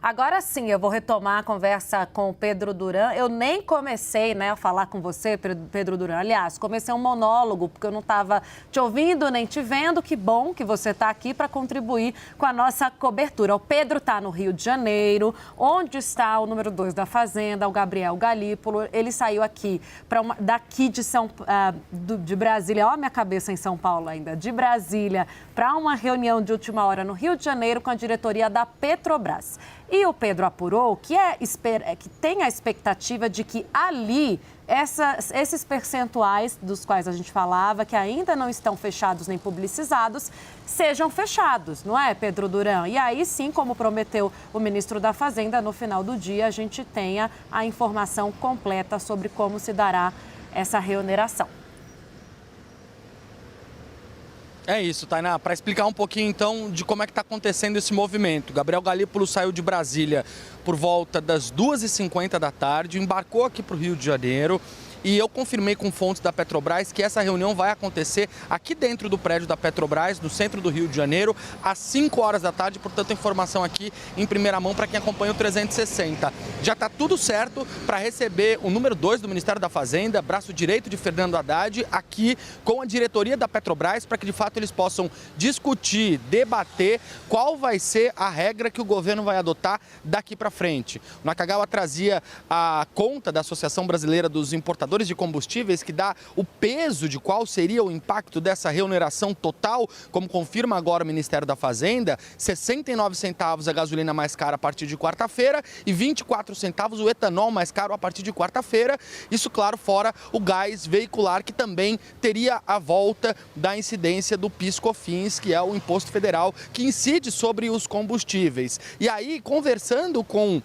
Agora sim, eu vou retomar a conversa com o Pedro Duran. Eu nem comecei, a falar com você, Pedro Duran. Aliás, comecei um monólogo, porque eu não estava te ouvindo nem te vendo. Que bom que você está aqui para contribuir com a nossa cobertura. O Pedro está no Rio de Janeiro, onde está o número 2 da Fazenda, o Gabriel Galípolo. Ele saiu aqui, daqui de Brasília, ó a minha cabeça em São Paulo ainda, de Brasília, para uma reunião de última hora no Rio de Janeiro com a diretoria da Petrobras. E o Pedro apurou que tem a expectativa de que ali esses percentuais dos quais a gente falava, que ainda não estão fechados nem publicizados, sejam fechados, não é, Pedro Duran? E aí sim, como prometeu o ministro da Fazenda, no final do dia a gente tenha a informação completa sobre como se dará essa reoneração. É isso, Tainá. Para explicar um pouquinho, então, de como é que está acontecendo esse movimento. Gabriel Galípolo saiu de Brasília por volta das 2h50 da tarde, embarcou aqui para o Rio de Janeiro. E eu confirmei com fontes da Petrobras que essa reunião vai acontecer aqui dentro do prédio da Petrobras, no centro do Rio de Janeiro, às 5 horas da tarde. Portanto, informação aqui em primeira mão para quem acompanha o 360. Já está tudo certo para receber o número 2 do Ministério da Fazenda, braço direito de Fernando Haddad, aqui com a diretoria da Petrobras, para que de fato eles possam discutir, debater qual vai ser a regra que o governo vai adotar daqui para frente. O Nakagawa trazia a conta da Associação Brasileira dos Importadores de Combustíveis, que dá o peso de qual seria o impacto dessa reoneração total, como confirma agora o Ministério da Fazenda: 69 centavos a gasolina mais cara a partir de quarta-feira e 24 centavos o etanol mais caro a partir de quarta-feira. Isso, claro, fora o gás veicular, que também teria a volta da incidência do PIS/COFINS, que é o imposto federal que incide sobre os combustíveis. E aí, conversando com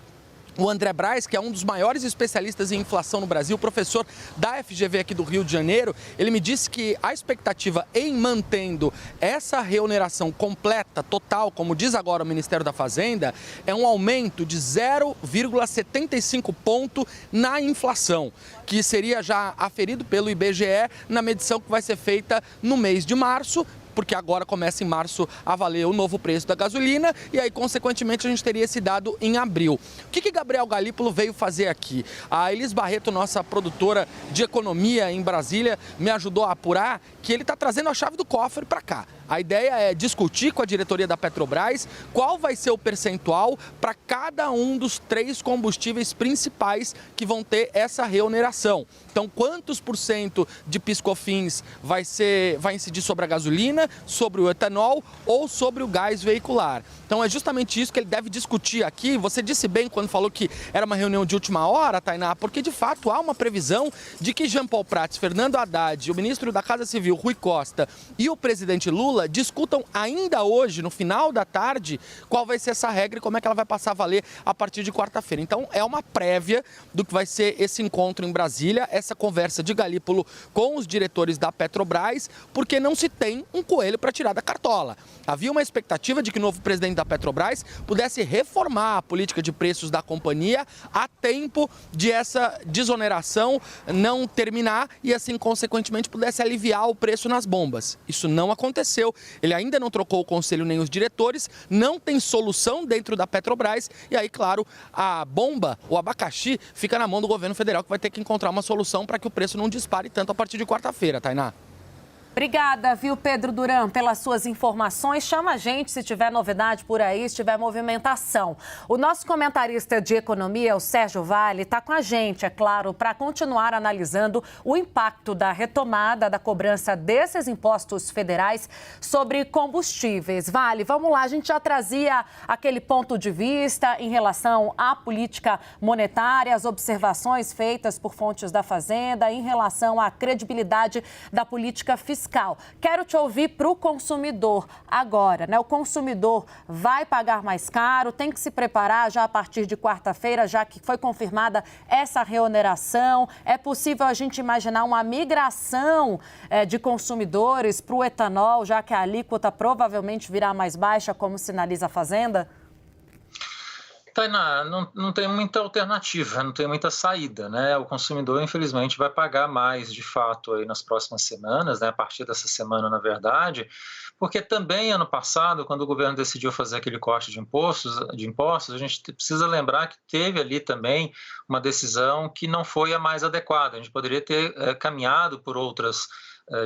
o André Braz, que é um dos maiores especialistas em inflação no Brasil, professor da FGV aqui do Rio de Janeiro, ele me disse que a expectativa em mantendo essa reoneração completa, total, como diz agora o Ministério da Fazenda, é um aumento de 0,75 ponto na inflação, que seria já aferido pelo IBGE na medição que vai ser feita no mês de março, porque agora começa em março a valer o novo preço da gasolina e aí, consequentemente, a gente teria esse dado em abril. O que Gabriel Galípolo veio fazer aqui? A Elis Barreto, nossa produtora de economia em Brasília, me ajudou a apurar que ele está trazendo a chave do cofre para cá. A ideia é discutir com a diretoria da Petrobras qual vai ser o percentual para cada um dos 3 combustíveis principais que vão ter essa reoneração. Então, quantos por cento de PIS/COFINS vai incidir sobre a gasolina, sobre o etanol ou sobre o gás veicular? Então, é justamente isso que ele deve discutir aqui. Você disse bem quando falou que era uma reunião de última hora, Tainá, porque de fato há uma previsão de que Jean Paul Prats, Fernando Haddad, o ministro da Casa Civil, Rui Costa, e o presidente Lula discutam ainda hoje, no final da tarde, qual vai ser essa regra e como é que ela vai passar a valer a partir de quarta-feira. Então, é uma prévia do que vai ser esse encontro em Brasília, essa conversa de Galípolo com os diretores da Petrobras, porque não se tem um coelho para tirar da cartola. Havia uma expectativa de que o novo presidente da Petrobras pudesse reformar a política de preços da companhia a tempo de essa desoneração não terminar e, assim, consequentemente, pudesse aliviar o preço nas bombas. Isso não aconteceu. Ele ainda não trocou o conselho nem os diretores, não tem solução dentro da Petrobras e aí, claro, a bomba, o abacaxi, fica na mão do governo federal, que vai ter que encontrar uma solução para que o preço não dispare tanto a partir de quarta-feira, Tainá. Obrigada, viu, Pedro Duran, pelas suas informações. Chama a gente se tiver novidade por aí, se tiver movimentação. O nosso comentarista de economia, o Sérgio Vale, está com a gente, é claro, para continuar analisando o impacto da retomada da cobrança desses impostos federais sobre combustíveis. Vale, vamos lá, a gente já trazia aquele ponto de vista em relação à política monetária, as observações feitas por fontes da Fazenda em relação à credibilidade da política fiscal. Quero te ouvir para o consumidor agora, né? O consumidor vai pagar mais caro, tem que se preparar já a partir de quarta-feira, já que foi confirmada essa reoneração. É possível a gente imaginar uma migração de consumidores para o etanol, já que a alíquota provavelmente virá mais baixa, como sinaliza a Fazenda? Tainá, não tem muita alternativa, não tem muita saída, né? O consumidor, infelizmente, vai pagar mais, de fato, aí nas próximas semanas, né? A partir dessa semana, na verdade, porque também ano passado, quando o governo decidiu fazer aquele corte de impostos, a gente precisa lembrar que teve ali também uma decisão que não foi a mais adequada. A gente poderia ter caminhado por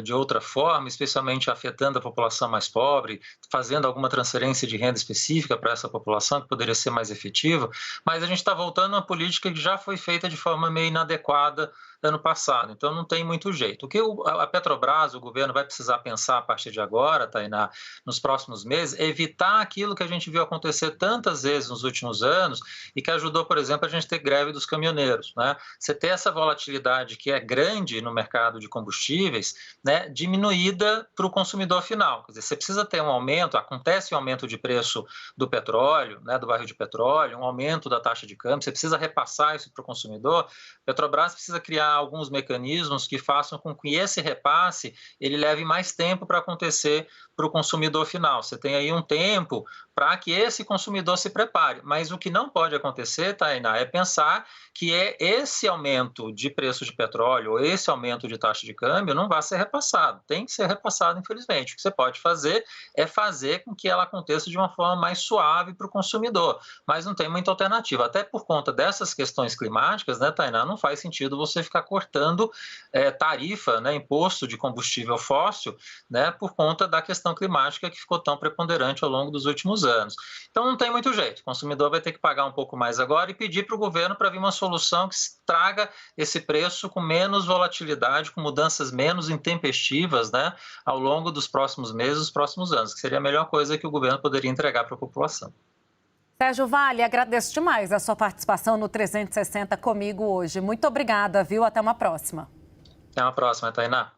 de outra forma, especialmente afetando a população mais pobre, fazendo alguma transferência de renda específica para essa população, que poderia ser mais efetiva, mas a gente está voltando a uma política que já foi feita de forma meio inadequada ano passado, então não tem muito jeito. O que a Petrobras, o governo vai precisar pensar a partir de agora, Tainá, nos próximos meses, é evitar aquilo que a gente viu acontecer tantas vezes nos últimos anos e que ajudou, por exemplo, a gente ter greve dos caminhoneiros, né? Você ter essa volatilidade que é grande no mercado de combustíveis, né, diminuída para o consumidor final. Quer dizer, você precisa ter um aumento, acontece um aumento de preço do petróleo, né, do barril de petróleo, um aumento da taxa de câmbio, você precisa repassar isso para o consumidor. A Petrobras precisa criar alguns mecanismos que façam com que esse repasse ele leve mais tempo para acontecer para o consumidor final. Você tem aí um tempo para que esse consumidor se prepare. Mas o que não pode acontecer, Tainá, é pensar que esse aumento de preço de petróleo ou esse aumento de taxa de câmbio não vai ser repassado. Tem que ser repassado, infelizmente. O que você pode fazer é fazer com que ela aconteça de uma forma mais suave para o consumidor. Mas não tem muita alternativa. Até por conta dessas questões climáticas, né, Tainá, não faz sentido você ficar cortando tarifa, né, imposto de combustível fóssil, né, por conta da questão climática que ficou tão preponderante ao longo dos últimos anos. Então não tem muito jeito. O consumidor vai ter que pagar um pouco mais agora e pedir para o governo para vir uma solução que traga esse preço com menos volatilidade, com mudanças menos intempestivas, né, ao longo dos próximos meses, dos próximos anos, que seria a melhor coisa que o governo poderia entregar para a população. Sérgio Vale, agradeço demais a sua participação no 360 comigo hoje. Muito obrigada, viu? Até uma próxima. Até uma próxima, Tainá.